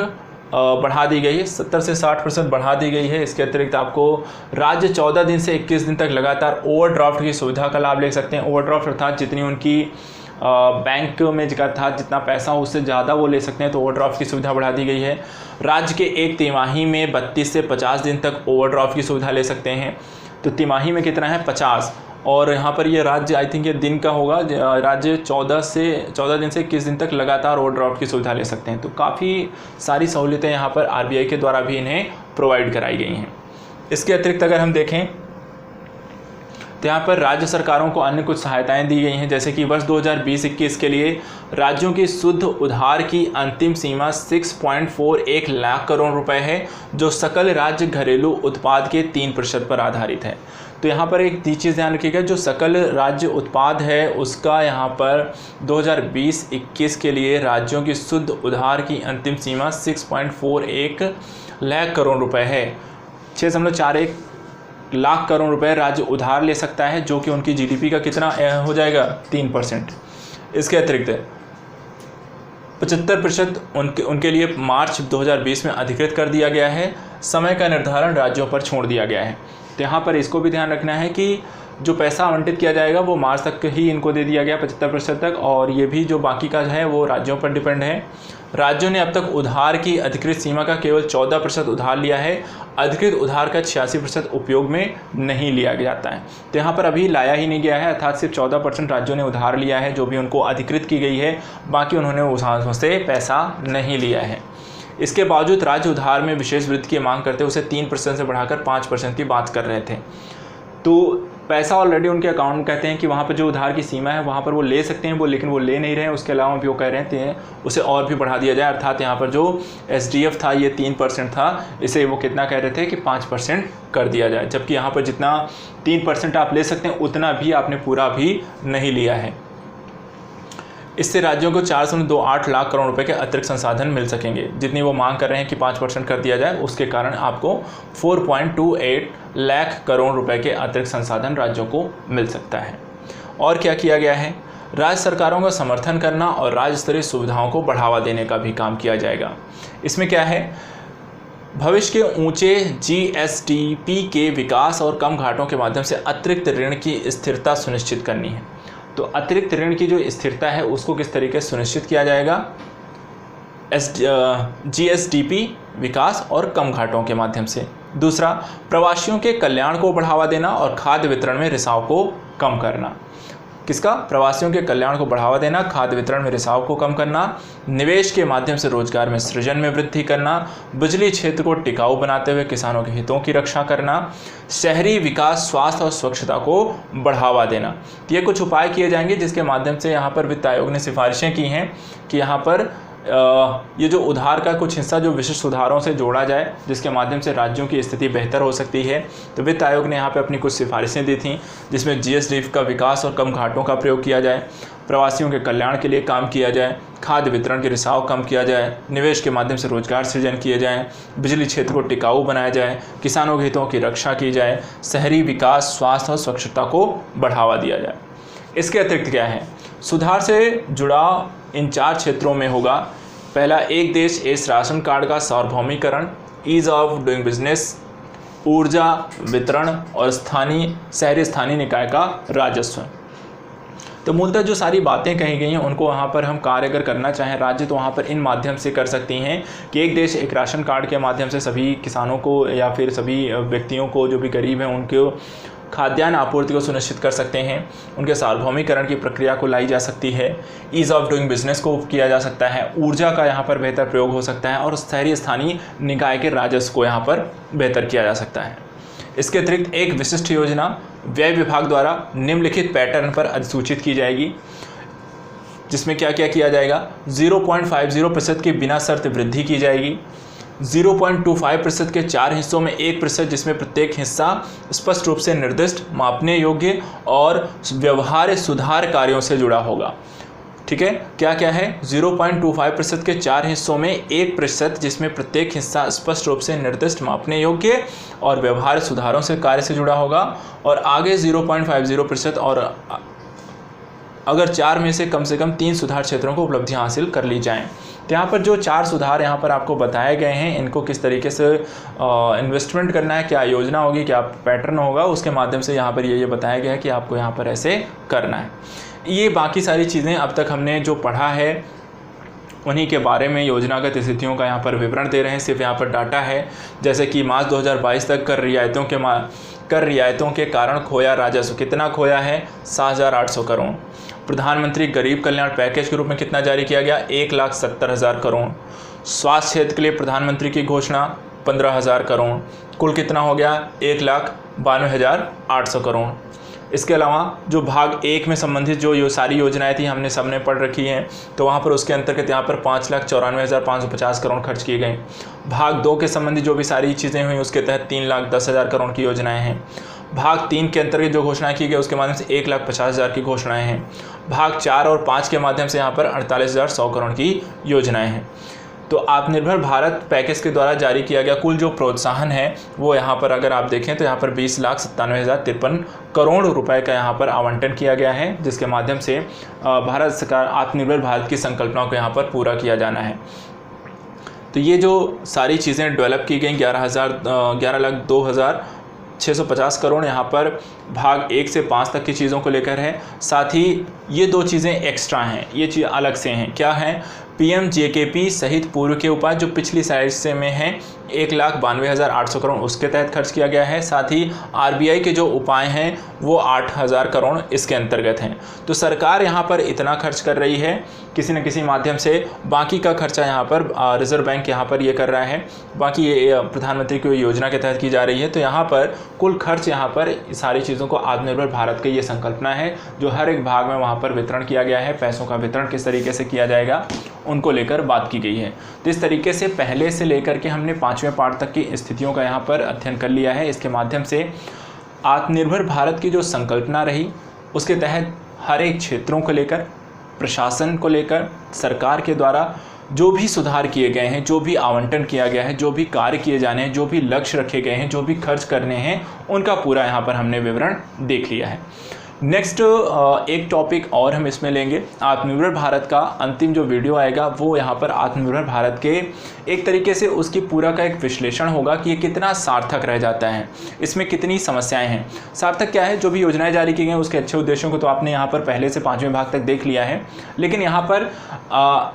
बढ़ा दी गई है, 70 से 60% बढ़ा दी गई है। इसके अतिरिक्त आपको राज्य 14 दिन से 21 दिन तक लगातार ओवरड्राफ्ट की सुविधा का लाभ ले सकते हैं। ओवरड्राफ्ट अर्थात जितनी उनकी बैंक में जगह था जितना पैसा हो उससे ज़्यादा वो ले सकते हैं, तो ओवरड्राफ्ट की सुविधा बढ़ा दी गई है। राज्य के एक तिमाही में 32 से 50 दिन तक ओवरड्राफ्ट की सुविधा ले सकते हैं। तो तिमाही में कितना है 50, और यहाँ पर ये राज्य आई थिंक ये दिन का होगा, राज्य 14 दिन से 21 दिन तक लगातार ओवरड्राफ्ट की सुविधा ले सकते हैं। तो काफ़ी सारी सहूलियतें यहाँ पर आरबीआई के द्वारा भी इन्हें प्रोवाइड कराई गई हैं। इसके अतिरिक्त अगर हम देखें तो यहाँ पर राज्य सरकारों को अन्य कुछ सहायताएं दी गई हैं, जैसे कि वर्ष 2020-21 के लिए राज्यों की शुद्ध उधार की अंतिम सीमा 6.41 लाख करोड़ रुपए है, जो सकल राज्य घरेलू उत्पाद के 3% पर आधारित है। तो यहाँ पर एक चीज़ ध्यान रखिएगा, जो सकल राज्य उत्पाद है उसका यहाँ पर 2020-21 के लिए राज्यों की शुद्ध उधार की अंतिम सीमा 6.41 लाख करोड़ रुपए है। 6.41 लाख करोड़ रुपए राज्य उधार ले सकता है, जो कि उनकी जीडीपी का कितना हो जाएगा 3%। इसके अतिरिक्त 75% उनके लिए मार्च 2020 में अधिकृत कर दिया गया है। समय का निर्धारण राज्यों पर छोड़ दिया गया है। तो यहाँ पर इसको भी ध्यान रखना है कि जो पैसा आवंटित किया जाएगा वो मार्च तक ही इनको दे दिया गया 75% तक, और ये भी जो बाकी का है वो राज्यों पर डिपेंड है। राज्यों ने अब तक उधार की अधिकृत सीमा का केवल 14% उधार लिया है। अधिकृत उधार का 86% उपयोग में नहीं लिया जाता है। तो यहाँ पर अभी लाया ही नहीं गया है, अर्थात सिर्फ 14% राज्यों ने उधार लिया है जो भी उनको अधिकृत की गई है, बाकी उन्होंने उधारों से पैसा नहीं लिया है। इसके बावजूद राज्य उधार में विशेष वृद्धि की मांग करते उसे 3% से बढ़ाकर 5% की बात कर रहे थे। तो पैसा ऑलरेडी उनके अकाउंट में कहते हैं कि वहाँ पर जो उधार की सीमा है वहाँ पर वो ले सकते हैं वो, लेकिन वो ले नहीं रहे हैं। उसके अलावा भी वो कह रहे थे उसे और भी बढ़ा दिया जाए, अर्थात यहाँ पर जो एसडीएफ था ये 3% था, इसे वो कितना कह रहे थे कि 5% कर दिया जाए, जबकि यहाँ पर जितना 3% आप ले सकते हैं उतना भी आपने पूरा भी नहीं लिया है। इससे राज्यों को 4.28 लाख करोड़ रुपए के अतिरिक्त संसाधन मिल सकेंगे। जितनी वो मांग कर रहे हैं कि 5% कर दिया जाए, उसके कारण आपको 4.28 लाख करोड़ रुपए के अतिरिक्त संसाधन राज्यों को मिल सकता है। और क्या किया गया है, राज्य सरकारों का समर्थन करना और राज्य स्तरीय सुविधाओं को बढ़ावा देने का भी काम किया जाएगा। इसमें क्या है, भविष्य के ऊंचे जीएसडीपी के विकास और कम घाटों के माध्यम से अतिरिक्त ऋण की स्थिरता सुनिश्चित करनी है। तो अतिरिक्त ऋण की जो स्थिरता है उसको किस तरीके से सुनिश्चित किया जाएगा, जीएसडीपी विकास और कम घाटों के माध्यम से। दूसरा, प्रवासियों के कल्याण को बढ़ावा देना और खाद्य वितरण में रिसाव को कम करना। किसका, प्रवासियों के कल्याण को बढ़ावा देना, खाद्य वितरण में रिसाव को कम करना, निवेश के माध्यम से रोजगार में सृजन में वृद्धि करना, बिजली क्षेत्र को टिकाऊ बनाते हुए किसानों के हितों की रक्षा करना, शहरी विकास, स्वास्थ्य और स्वच्छता को बढ़ावा देना। ये कुछ उपाय किए जाएंगे जिसके माध्यम से यहाँ पर वित्त आयोग ने सिफारिशें की हैं कि यहाँ पर ये जो उधार का कुछ हिस्सा जो विशिष्ट सुधारों से जोड़ा जाए, जिसके माध्यम से राज्यों की स्थिति बेहतर हो सकती है। तो वित्त आयोग ने यहाँ पे अपनी कुछ सिफारिशें दी थीं, जिसमें जीएसडीपी का विकास और कम घाटों का प्रयोग किया जाए, प्रवासियों के कल्याण के लिए काम किया जाए, खाद्य वितरण के रिसाव कम किया जाए, निवेश के माध्यम से रोजगार सृजन किए जाए, बिजली क्षेत्र को टिकाऊ बनाया जाए, किसानों के हितों की रक्षा की जाए, शहरी विकास, स्वास्थ्य और स्वच्छता को बढ़ावा दिया जाए। इसके अतिरिक्त क्या है, सुधार से जुड़ा इन 4 क्षेत्रों में होगा। पहला, एक देश एक राशन कार्ड का सार्वभौमिकरण, ईज ऑफ डूइंग बिजनेस, ऊर्जा वितरण और शहरी स्थानीय निकाय का राजस्व। तो मूलतः जो सारी बातें कही गई हैं उनको वहाँ पर हम कार्य अगर करना चाहें राज्य, तो वहाँ पर इन माध्यम से कर सकती हैं कि एक देश एक राशन कार्ड के माध्यम से सभी किसानों को या फिर सभी व्यक्तियों को जो भी गरीब हैं उनको खाद्यान्न आपूर्ति को सुनिश्चित कर सकते हैं, उनके सार्वभौमिकरण की प्रक्रिया को लाई जा सकती है, ईज़ ऑफ डूइंग बिजनेस को किया जा सकता है, ऊर्जा का यहाँ पर बेहतर प्रयोग हो सकता है और शहरी स्थानीय निकाय के राजस्व को यहाँ पर बेहतर किया जा सकता है। इसके अतिरिक्त एक विशिष्ट योजना व्यय विभाग द्वारा निम्नलिखित पैटर्न पर अधिसूचित की जाएगी, जिसमें क्या क्या किया जाएगा, 0.50% की बिना शर्त वृद्धि की जाएगी, 0.25% के 4 हिस्सों में 1%, जिसमें प्रत्येक हिस्सा स्पष्ट रूप से निर्दिष्ट, मापने योग्य और व्यवहार्य सुधार कार्यों से जुड़ा होगा। ठीक है, क्या क्या है, 0.25% के 4 हिस्सों में 1%, जिसमें प्रत्येक हिस्सा स्पष्ट रूप से निर्दिष्ट, मापने योग्य और व्यवहार्य सुधारों से कार्य से जुड़ा होगा। और आगे 0.50% और अगर 4 में से कम 3 सुधार क्षेत्रों को उपलब्धियां हासिल कर ली जाएं। तो यहाँ पर जो 4 सुधार यहाँ पर आपको बताए गए हैं, इनको किस तरीके से इन्वेस्टमेंट करना है, क्या योजना होगी, क्या पैटर्न होगा, उसके माध्यम से यहाँ पर ये बताया गया है कि आपको यहाँ पर ऐसे करना है। ये बाकी सारी चीज़ें अब तक हमने जो पढ़ा है उन्हीं के बारे में योजनागत स्थितियों का यहाँ पर विवरण दे रहे हैं। सिर्फ यहाँ पर डाटा है, जैसे कि मार्च 2022 तक कर रियायतों के कारण खोया राजस्व कितना खोया है, 7,800 करोड़। प्रधानमंत्री गरीब कल्याण पैकेज के रूप में कितना जारी किया गया, 1,70,000 करोड़। स्वास्थ्य क्षेत्र के लिए प्रधानमंत्री की घोषणा 15,000 करोड़। कुल कितना हो गया, 1,92,800 करोड़। इसके अलावा जो भाग 1 में संबंधित जो सारी योजनाएं थी हमने सबने पढ़ रखी हैं, तो वहाँ पर उसके अंतर्गत यहाँ पर 5,94,550 करोड़ खर्च किए गए। भाग 2 के संबंधित जो भी सारी चीज़ें हुई उसके तहत 3,10,000 करोड़ की योजनाएं हैं। भाग 3 के अंतर्गत जो घोषणाएं की गई उसके माध्यम से 1,50,000 की घोषणाएं हैं। भाग 4 और 5 के माध्यम से यहाँ पर 48,100 करोड़ की योजनाएं हैं। तो आत्मनिर्भर भारत पैकेज के द्वारा जारी किया गया कुल जो प्रोत्साहन है वो यहाँ पर अगर आप देखें तो यहाँ पर 20,97,053 करोड़ रुपए का यहाँ पर आवंटन किया गया है, जिसके माध्यम से भारत सरकार आत्मनिर्भर भारत की संकल्पनाओं को यहाँ पर पूरा किया जाना है। तो ये जो सारी चीज़ें डेवलप की गई 11,02,650 करोड़ यहाँ पर भाग 1 से 5 तक की चीज़ों को लेकर है। साथ ही ये 2 चीज़ें एक्स्ट्रा हैं, ये चीज़ अलग से हैं। क्या हैं, PMJKP सहित पूर्व के उपाय जो पिछली साइड से में हैं 1,92,800 करोड़ उसके तहत खर्च किया गया है। साथ ही RBI के जो उपाय हैं वो 8,000 करोड़ इसके अंतर्गत हैं। तो सरकार यहाँ पर इतना खर्च कर रही है किसी न किसी माध्यम से, बाकी का खर्चा यहाँ पर रिजर्व बैंक यहाँ पर ये कर रहा है, बाकी ये प्रधानमंत्री की योजना के तहत की जा रही है। तो यहाँ पर कुल खर्च यहाँ पर सारी चीज़ों को आत्मनिर्भर भारत की ये संकल्पना है जो हर एक भाग में वहाँ पर वितरण किया गया है। पैसों का वितरण किस तरीके से किया जाएगा उनको लेकर बात की गई है। तो इस तरीके से पहले से लेकर के हमने 5वें पार्ट तक की स्थितियों का यहाँ पर अध्ययन कर लिया है। इसके माध्यम से आत्मनिर्भर भारत की जो संकल्पना रही उसके तहत हर एक क्षेत्रों को लेकर, प्रशासन को लेकर सरकार के द्वारा जो भी सुधार किए गए हैं, जो भी आवंटन किया गया है, जो भी कार्य किए जाने हैं, जो भी लक्ष्य रखे गए हैं, जो भी खर्च करने हैं, उनका पूरा यहाँ पर हमने विवरण देख लिया है। नेक्स्ट एक टॉपिक और हम इसमें लेंगे, आत्मनिर्भर भारत का अंतिम जो वीडियो आएगा वो यहाँ पर आत्मनिर्भर भारत के एक तरीके से उसकी पूरा का एक विश्लेषण होगा कि ये कितना सार्थक रह जाता है, इसमें कितनी समस्याएं हैं। सार्थक क्या है, जो भी योजनाएं जारी की गई हैं उसके अच्छे उद्देश्यों को तो आपने यहाँ पर पहले से 5वें भाग तक देख लिया है, लेकिन यहाँ पर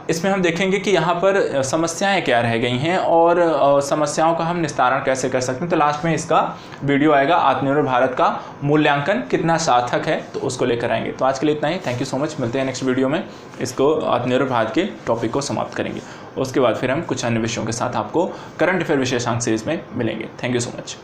इसमें हम देखेंगे कि यहाँ पर समस्याएँ क्या रह गई हैं और समस्याओं का हम निस्तारण कैसे कर सकते हैं। तो लास्ट में इसका वीडियो आएगा, आत्मनिर्भर भारत का मूल्यांकन कितना सार्थक है तो उसको लेकर आएंगे। तो आज के लिए इतना ही, थैंक यू सो मच। मिलते हैं नेक्स्ट वीडियो में, इसको आत्मनिर्भर भारत के टॉपिक को समाप्त करेंगे। उसके बाद फिर हम कुछ अन्य विषयों के साथ आपको करंट अफेयर विशेषांक सीरीज में मिलेंगे। Thank you so much.